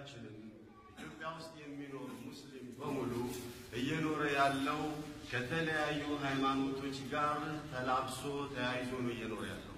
ሁላችንም ኢትዮጵያ ውስጥ የሚኖር ሙስሊም በሙሉ እየኖረ ያለው ከተለያዩ ሃይማኖቶች ጋር ተላብሶ ተያይዞ ነው እየኖረ ያለው።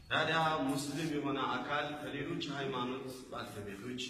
ታዲያ ሙስሊም የሆነ አካል ከሌሎች ሃይማኖት ባለቤቶች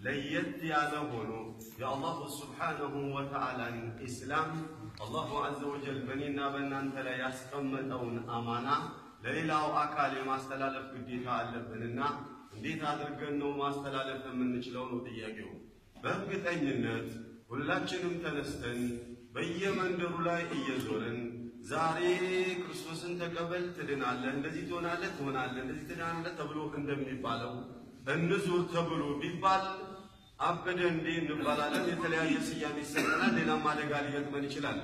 ለየት ያለ ሆኖ የአላህ ሱብሓነሁ ወተዓላ ኢስላም አላሁ ዐዘ ወጀል በእኔና በእናንተ ላይ ያስቀመጠውን አማና ለሌላው አካል የማስተላለፍ ግዴታ አለብንና እንዴት አድርገን ነው ማስተላለፍ የምንችለው ነው ጥያቄው። በእርግጠኝነት ሁላችንም ተነስተን በየመንደሩ ላይ እየዞርን ዛሬ ክርስቶስን ተቀበል ትድናለህ፣ እንደዚህ ትሆናለህ፣ እንደዚህ ትድናለህ ተብሎ እንደሚባለው እንዙር ተብሎ ቢባል አበደ እንዴ እንባላለን። የተለያየ ስያሜ ይሰጠናል። ሌላም አደጋ ሊገጥመን ይችላል።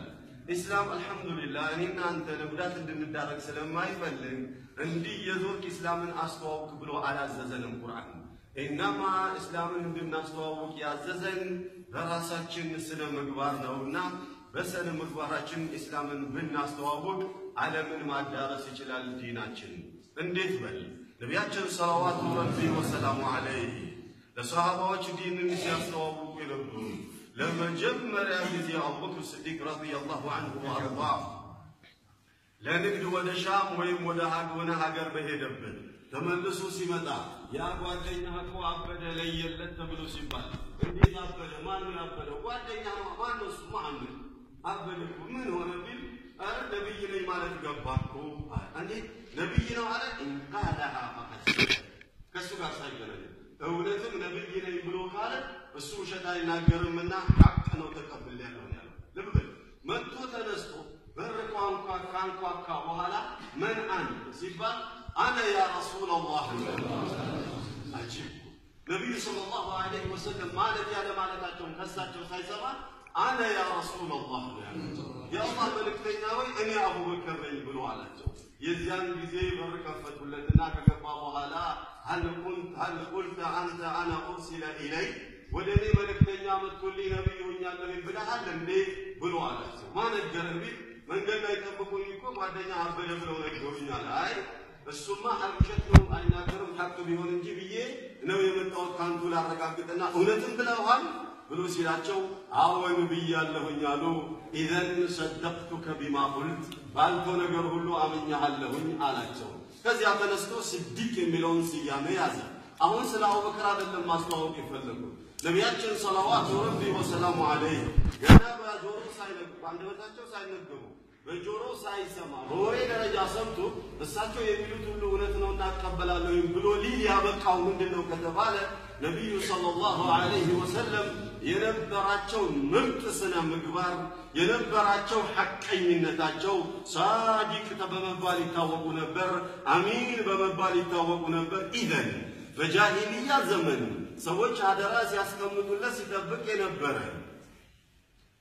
ኢስላም አልহামዱሊላህ እኔና አንተ ለጉዳት እንድንዳረግ ስለማይፈልግ እንዲህ የዞርክ ኢስላምን አስተዋውቅ ብሎ አላዘዘንም ቁርአን። ኢንማ ኢስላምን እንድናስተዋውቅ ያዘዘን በራሳችን ስነ ምግባር ነውና በስነ ምግባራችን ኢስላምን ብናስተዋውቅ ዓለምን ማዳረስ ይችላል ዲናችን። እንዴት በል ነቢያችን ሰለላሁ ዐለይሂ ወሰለም ለሰሃባዎች ዲንን ሲያስተዋውቁ የነበሩ ለመጀመሪያ ጊዜ አቡበክር ሲዲቅ ረዲየላሁ ዐንሁ ወአርዳህ ለንግድ ወደ ሻም ወይም ወደ ሀገር በሄደበት ተመልሶ ሲመጣ ያ ጓደኛህ እኮ አበደ ለየለት ተብሎ ሲባል እንዴት አበደ? ማን አበደ? ጓደኛህ ነው። ማን ነው? መሐመድ አበደ እኮ ምን ሆነ ቢል ነብይ ነኝ ማለት ገባኩ። እንዴ ነብይ ነው አለ እንቃላሃ ፈቀስ ከሱ ጋር ሳይገናኝ እውነትም ነብይ ነኝ ብሎ ካለ እሱ ውሸት አይናገርምና ሐቅ ነው ተቀብያለሁ ያለው። ልብ መጥቶ ተነስቶ በር ቋንቋ በኋላ ምን አንተ ሲባል አነ ያ ረሱላህ አጂብ ነብዩ ሰለላሁ ዐለይሂ ወሰለም ማለት ያለ ማለታቸውን ከሳቸው ሳይሰማ አነ ያ ረሱላህ የአላህ መልእክተኛ ወይ እኔ አቡበከር ነኝ ብሎ አላቸው። የዚያን ጊዜ በር ከፈቱለትና ከገባ በኋላ هل قلت أنت أنا أرسل إلي ودني መልእክተኛ መጥቶልኝ ነብይ ሆኛለሁ ብለሃል እንዴ ብሎ አላቸው። ማን ነገረን ቢል መንገድ ላይ ጠብቁኝ እኮ ጓደኛ አበደ ብለው ነገሩኛል። አይ እሱማ ሐቂቀት ነው አይናገርም ሐቅ ቢሆን እንጂ ብዬ ነው የመጣሁት ካንቱ ላረጋግጥና እውነትም ብለዋል ብሎ ሲላቸው አወን ብያለሁኝ አሉ። ኢዘን ሰደቅቱከ ቢማ ቁልት ባልከው ነገር ሁሉ አምኛለሁኝ አላቸው። ከዚያ ተነስቶ ሲዲቅ የሚለውን ስያሜ ያዘ። አሁን ስለ አቡበክር አይደለም ማስተዋወቅ የፈለጉ ነቢያችን ሰለላሁ ዐለይሂ ወሰለም ገና በጆሮ ሳይነገሩ አንደበታቸው ሳይነገሩ በጆሮ ሳይሰማ በወሬ ደረጃ ሰምቶ እሳቸው የሚሉት ሁሉ እውነት ነውና አቀበላለሁ ብሎ ሊል ያበቃው ምንድነው ከተባለ ነብዩ ሰለላሁ ዐለይሂ ወሰለም የነበራቸው ምርጥ ስነ ምግባር የነበራቸው ሐቀኝነታቸው ሳዲቅ በመባል ይታወቁ ነበር፣ አሚን በመባል ይታወቁ ነበር። ኢዘን በጃሂልያ ዘመን ሰዎች አደራ ሲያስቀምጡለት ሲጠብቅ የነበረ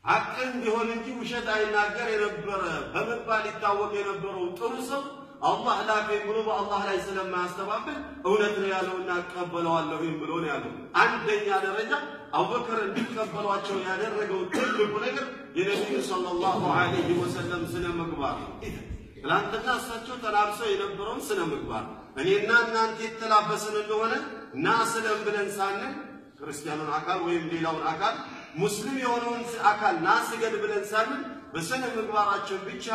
ሐቅን ቢሆን እንጂ ውሸት አይናገር የነበረ በመባል ይታወቅ የነበረው ጥሩ ሰው አላህ ላከኝ ብሎ በአላህ ላይ ስለማያስተባብል እውነት ነው ያለውና አቀበለዋለሁ ብሎ ነው ያለው። አንደኛ ደረጃ አቡበክር እንዲቀበሏቸው ያደረገው ትልቁ ነገር የነብዩ ሰለላሁ ዐለይሂ ወሰለም ስነ ምግባር ነው። ትላንትና እሳቸው ተላብሰው የነበረውን ስነ ምግባር እኔና እናንተ የተላበስን እንደሆነ ና ስለም ብለን ሳንን ክርስቲያኑን አካል ወይም ሌላውን አካል ሙስሊም የሆነውን አካል ና ስገድ ብለን ሳንን በስነ ምግባራቸው ብቻ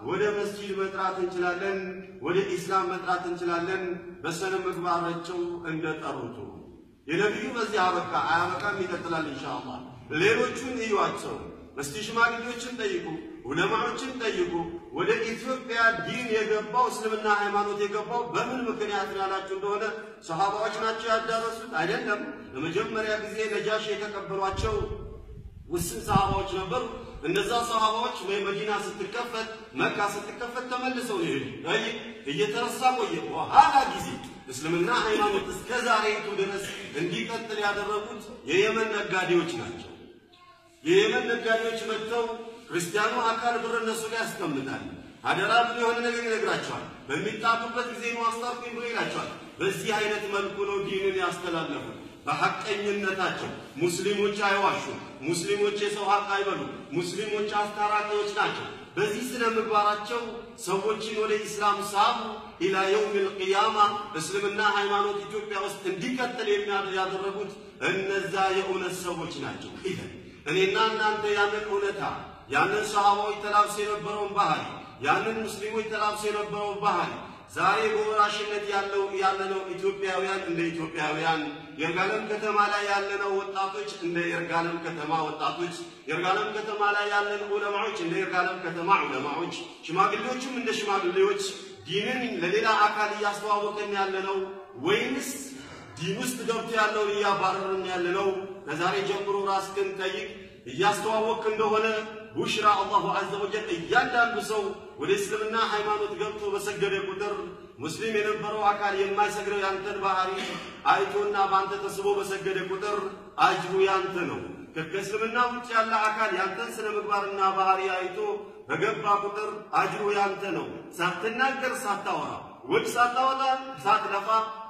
ወደ መስጂድ መጥራት እንችላለን፣ ወደ ኢስላም መጥራት እንችላለን። በስነ ምግባራቸው እንደጠሩት የነብዩ በዚህ አበቃ አያበቃም ይቀጥላል ኢንሻአላህ። ሌሎቹን እዩዋቸው። እስቲ ሽማግሌዎችን ጠይቁ፣ ዑለማዎችን ጠይቁ። ወደ ኢትዮጵያ ዲን የገባው እስልምና ሃይማኖት የገባው በምን ምክንያት ያላችሁ እንደሆነ ሱሐባዎች ናቸው ያዳረሱት አይደለም። ለመጀመሪያ ጊዜ ነጃሽ የተቀበሏቸው ውስን ሰሃባዎች ነበሩ። እነዛ ሰሃባዎች መዲና ስትከፈት መካ ስትከፈት ተመልሰው ነው ይሄ እየተረሳ ቆየ። በኋላ ጊዜ እስልምና ሃይማኖት እስከዛሬቱ ድረስ እንዲቀጥል ያደረጉት የየመን ነጋዴዎች ናቸው። የየመን ነጋዴዎች መጥተው ክርስቲያኑ አካል ብር እነሱ ላይ ያስቀምጣል። አደራ ብሎ የሆነ ነገር ይነግራቸዋል። በሚጣጡበት ጊዜ ነው አስታርቁኝ ብሎ ይላቸዋል። በዚህ አይነት መልኩ ነው ዲንን ያስተላለፉት። በሐቀኝነታቸው ሙስሊሞች አይዋሹ፣ ሙስሊሞች የሰው ሐቅ አይበሉ፣ ሙስሊሞች አስታራቂዎች ናቸው። በዚህ ስነ ምግባራቸው ሰዎችን ወደ ኢስላም ሳቡ። ኢላ የውሚል ቂያማ እስልምና ሃይማኖት ኢትዮጵያ ውስጥ እንዲቀጥል ያደረጉት እነዛ የእውነት ሰዎች ናቸው። እኔና እናንተ ያንን እውነታ ያንን ሰሃባዎች ተላብሰው የነበረውን ባህሪ ያንን ሙስሊሞች ተላብሰው የነበረውን ባህሪ ዛሬ በወራሽነት ያለነው ኢትዮጵያውያን እንደ ኢትዮጵያውያን የርጋለም ከተማ ላይ ያለነው ወጣቶች እንደ የርጋለም ከተማ ወጣቶች የርጋለም ከተማ ላይ ያለን ዑለማዎች እንደ የርጋለም ከተማ ዑለማዎች ሽማግሌዎችም እንደ ሽማግሌዎች ዲንን ለሌላ አካል እያስተዋወቅን ያለነው ወይንስ ዲን ውስጥ ገብቶ ያለውን እያባረርን ያለነው? ከዛሬ ጀምሮ ራስህን ጠይቅ። እያስተዋወቅ እንደሆነ ቡሽራ አላሁ ዐዘ ወጀል እያንዳንዱ ሰው ወደ እስልምና ሃይማኖት ገብቶ በሰገደ ቁጥር ሙስሊም የነበረው አካል የማይሰግደው ያንተን ባህሪ አይቶና ባንተ ተስቦ በሰገደ ቁጥር አጅሩ ያንተ ነው። ከእስልምና ውጭ ያለ አካል ያንተን ስነ ምግባርና ባህሪ አይቶ በገባ ቁጥር አጅሩ ያንተ ነው። ሳትናገር ሳታወራ ወጭ ሳታወጣ ሳትለፋ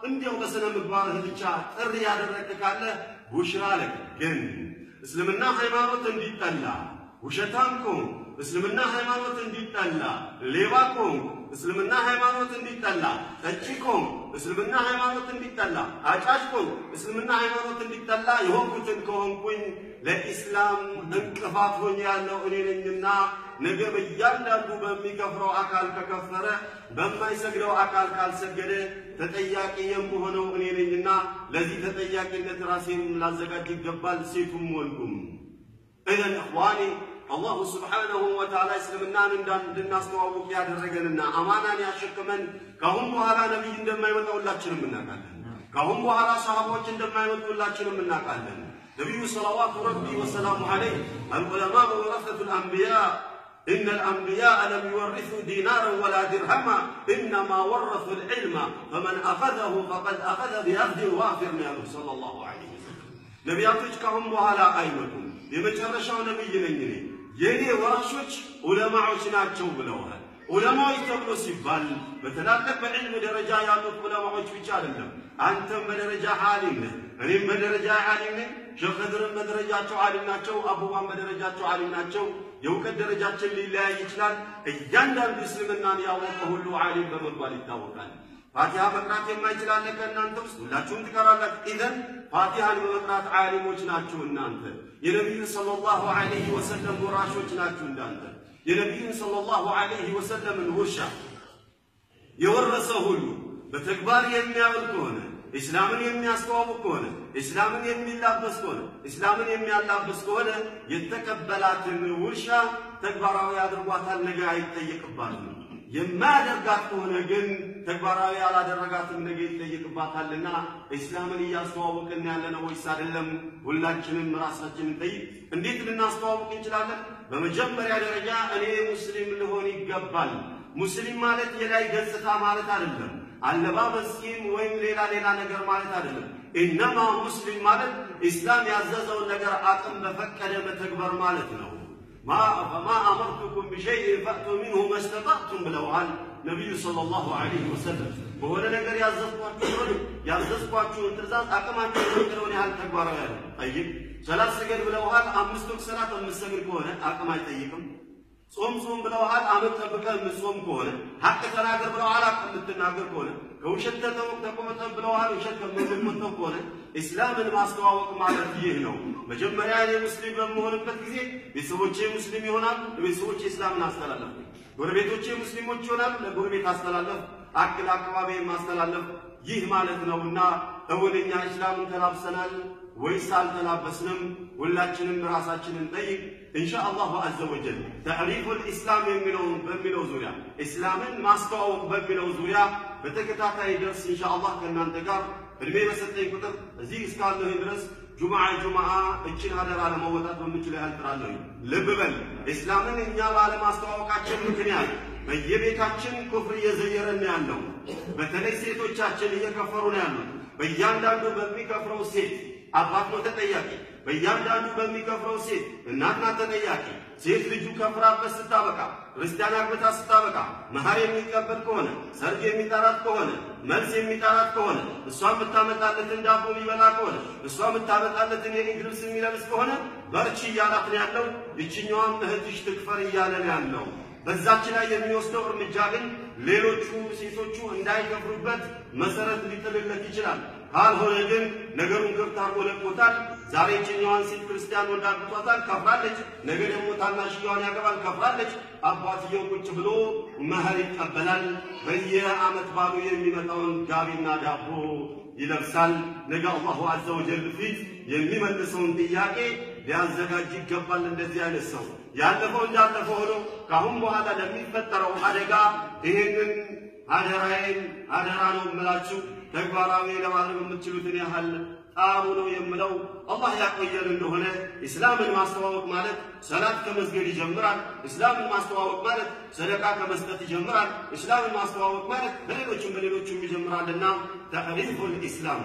እንዲያው በስነ ምግባርህ ብቻ ጥሪ ያደረግክ ካለ ቡሽራ ለክ። ግን እስልምና ሃይማኖት እንዲጠላ ውሸታም ከሆንክ እስልምና ሃይማኖት እንዲጠላ ሌባ ከሆንክ እስልምና ሃይማኖት እንዲጠላ ጠጪ ከሆንክ እስልምና ሃይማኖት እንዲጠላ አጫጭ ከሆንክ እስልምና ሃይማኖት እንዲጠላ የሆንኩትን ከሆንኩኝ ለኢስላም እንቅፋት ሆኜ ያለው እኔ ነኝና ነገ በእያንዳንዱ በሚከፍረው አካል ከከፈረ በማይሰግደው አካል ካልሰገደ ተጠያቂ የምሆነው እኔ ነኝና ለዚህ ተጠያቂነት ራሴን ላዘጋጅ ይገባል። ሴቱም ወንዱም إذن إخواني الله سبحانه وتعالى اسلمنا እንድናስተዋውቅ ያደረገንና አማናን ያሸከመን ካሁን በኋላ ነብይ እንደማይመጣ ሁላችንም እናውቃለን። ካሁን በኋላ ሰሃቦች እንደማይመጡ ሁላችንም እናውቃለን። ነብዩ ሰለላሁ ዐለይሂ ወሰለም عليه العلماء ورثة الأنبياء إن الأنبياء لم يورثوا دينارا ولا درهما إنما ورثوا العلم فمن أخذه فقد أخذ بأخذ وافر منه صلى الله عليه وسلم ነብያቶች ካሁን በኋላ አይመጡም። የመጨረሻው ነብይ ነኝ እኔ የኔ ወራሾች ዑለማዎች ናቸው ብለዋል። ዑለማዎች ተብሎ ሲባል በተላቀቀ በዕልም ደረጃ ያሉት ዑለማዎች ብቻ አይደለም። አንተም በደረጃ ዓሊም ነህ፣ እኔም በደረጃ ዓሊም ነኝ። ሼኽ ኸድርም በደረጃቸው ዓሊም ናቸው፣ አቡባም በደረጃቸው ዓሊም ናቸው። የእውቀት ደረጃችን ሊለያይ ይችላል። እያንዳንዱ እስልምናን ያወቀ ሁሉ ዓሊም በመባል ይታወቃል። ፋቲሃ መቅራት የማይችላለ ከእናንተ ውስጥ ሁላችሁም ትቀራላችሁ። ኢዘን ፋቲሃን በመቅራት ዓሊሞች ናችሁ እናንተ። የነቢዩ ሰለላሁ ዐለይሂ ወሰለም ወራሾች ናችሁ እናንተ። የነቢዩን ሰለላሁ ዐለይሂ ወሰለምን ውርሻ የወረሰ ሁሉ በተግባር የሚያውል ከሆነ እስላምን የሚያስተዋውቅ ከሆነ እስላምን የሚላበስ ከሆነ እስላምን የሚያላበስ ከሆነ የተቀበላትን ውርሻ ተግባራዊ አድርጓታል፣ ነገ አይጠየቅባትም። የማያደርጋት ከሆነ ግን ተግባራዊ ያላደረጋትም ነገ ይጠየቅባታልና እስላምን እያስተዋወቅን ያለነው ወይስ አይደለም? ሁላችንም ራሳችንን ጠይቅ። እንዴት ልናስተዋውቅ እንችላለን? በመጀመሪያ ደረጃ እኔ ሙስሊም ልሆን ይገባል። ሙስሊም ማለት የላይ ገጽታ ማለት አይደለም። አለባበስም ወይም ሌላ ነገር ማለት አይደለም። ኢነማ ሙስሊም ማለት እስላም ያዘዘውን ነገር አቅም በፈቀደ መተግበር ማለት ነው። فما أمرتكم بشيء فأتوا منه ما استطعتم ብለዋል ነብዩ ሰለላሁ ዐለይሂ ወሰለም። በሆነ ነገር ያዘዝኳችሁን ትእዛዝ አቅማችሁ የፈቀደውን ያህል ተግባራዊ ያድርጉ። ጠይቅ። ሰላት ስገድ ብለዋል። 5 ወቅት ሰላት የምትሰግድ ከሆነ አቅም አይጠይቅም። ጾም ብለዋል። አመት ጠብቀህ የምትጾም ከሆነ ሐቅ ተናገር ብለዋል። ሐቅ የምትናገር ከሆነ ከውሸት ተቆጠብ ብለዋል። ውሸት ከምትቆጠብ ከሆነ እስላምን ማስተዋወቅ ማለት ይህ ነው። መጀመሪያ እኔ ሙስሊም በመሆንበት ጊዜ ቤተሰቦቼ ሙስሊም ይሆናሉ፣ ለቤተሰቦቼ እስላምን አስተላለፍ። ጎረቤቶቼ ሙስሊሞች ይሆናሉ፣ ለጎረቤት አስተላለፍ። አካባቢ ማስተላለፍ ይህ ማለት ነውና እውነኛ እስላምን ተላብሰናል ወይስ አልተላበስንም? ሁላችንም ራሳችንን ጠይቅ። ኢንሻአላሁ ዐዘ ወጀል ተዕሪፉል ኢስላም በሚለው ዙሪያ እስላምን ማስተዋወቅ በሚለው ዙሪያ በተከታታይ ደርስ ኢንሻአላህ ከእናንተ ጋር እድሜ በሰጠኝ ቁጥር እዚህ እስካለሁ ድረስ ጁምዓ እችን ሀደራ ለመወጣት በምችል ያህል ጥራለሁ። ልብ በል እስላምን እኛ ባለማስተዋወቃችን ምክንያት በየቤታችን ኩፍር እየዘየረን ያለው፣ በተለይ ሴቶቻችን እየከፈሩ ነው ያሉት። በእያንዳንዱ በሚከፍረው ሴት አባት ነው ተጠያቂ። በእያንዳንዱ በሚከፍረው ሴት እናት ናት ተጠያቂ። ሴት ልጁ ከፍራበት ስታበቃ ክርስቲያን አግብታ ስታበቃ መሐር የሚቀበል ከሆነ ሰርግ የሚጠራት ከሆነ መልስ የሚጠራት ከሆነ እሷ የምታመጣለትን ዳቦ የሚበላ ከሆነ እሷ የምታመጣለትን የኢድ ልብስ የሚለብስ ከሆነ በርቺ እያላት ነው ያለው። ይችኛዋም እህትሽ ትክፈር እያለ ነው ያለው። በዛች ላይ የሚወስደው እርምጃ ግን ሌሎቹ ሴቶቹ እንዳይከፍሩበት መሰረት ሊጥልለት ይችላል ካልሆነ ግን ነገሩን ግብታ ወለቆታል ዛሬ ጭኛዋን ሴት ክርስቲያን ወንድ አግብቷታል ከፍራለች ነገ ደግሞ ታናሽየዋን ያገባል ከፍራለች አባትየው ቁጭ ብሎ መህር ይቀበላል በየዓመት ባሉ የሚመጣውን ጋቢና ዳቦ ይለብሳል ነገ አላሁ ዐዘ ወጀል ፊት የሚመልሰውን ጥያቄ ሊያዘጋጅ ይገባል እንደዚህ አይነት ሰው ያለፈው እንዳለፈው ሆኖ ካሁን በኋላ ለሚፈጠረው አደጋ ይሄንን አደራ ነው የምላችሁ ተግባራዊ ለማድረግ የምትችሉትን ያህል ጣሩ ነው የምለው አላህ ያቆየን እንደሆነ እስላምን ማስተዋወቅ ማለት ሰላት ከመስገድ ይጀምራል እስላምን ማስተዋወቅ ማለት ሰደቃ ከመስጠት ይጀምራል እስላምን ማስተዋወቅ ማለት በሌሎችም ይጀምራልና ተዕሪፉል ኢስላም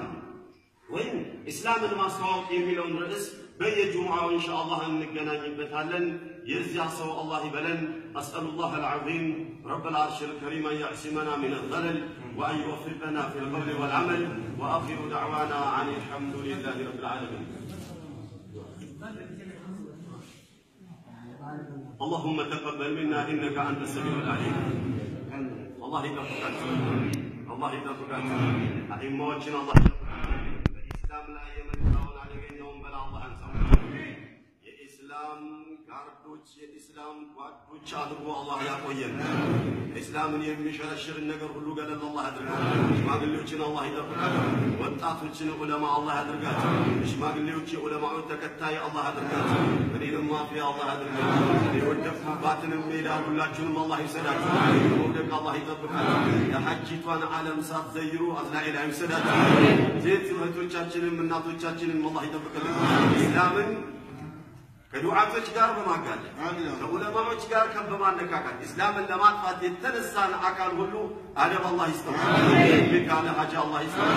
ወይም እስላምን ማስተዋወቅ የሚለውን ርዕስ በየጁምዓው ኢንሻአላህ እንገናኝበታለን يزيع سوء الله بلن أسأل الله العظيم رب العرش الكريم أن يعصمنا من الضلل وأن يوفقنا في القول والعمل وآخر دعوانا عن الحمد لله رب العالمين اللهم تقبل منا إنك أنت السميع العليم الله يتوفقك الله يتوفقك أئمتنا الله الإسلام لا يمنعون عليك يوم بلا الله أنسى الإسلام كاردوش الإسلام كاردوش أدرو الله يقوين الإسلام يمشرشر النجر كله قال الله أدرك ما قال له الله يدرك وانتعطوا علماء الله أدرك مش ما قال له علماء تكتاي الله أدرك بدين ما في الله أدرك يودك باطن الميدان ولا جنم الله يسدك يودك الله يدرك يا حجيت وانا عالم صار زيرو أطلع إلى يسدك زيت وهتوچاچنم እናቶቻችንም الله يدرك الإسلام ከዱዓቶች ጋር በማጋለ ከዑለማዎች ጋር ከበማነካካት እስላምን ለማጥፋት የተነሳን አካል ሁሉ አደብ አላህ ይስጠው ለካለ ሀጃ አላህ ይስጠው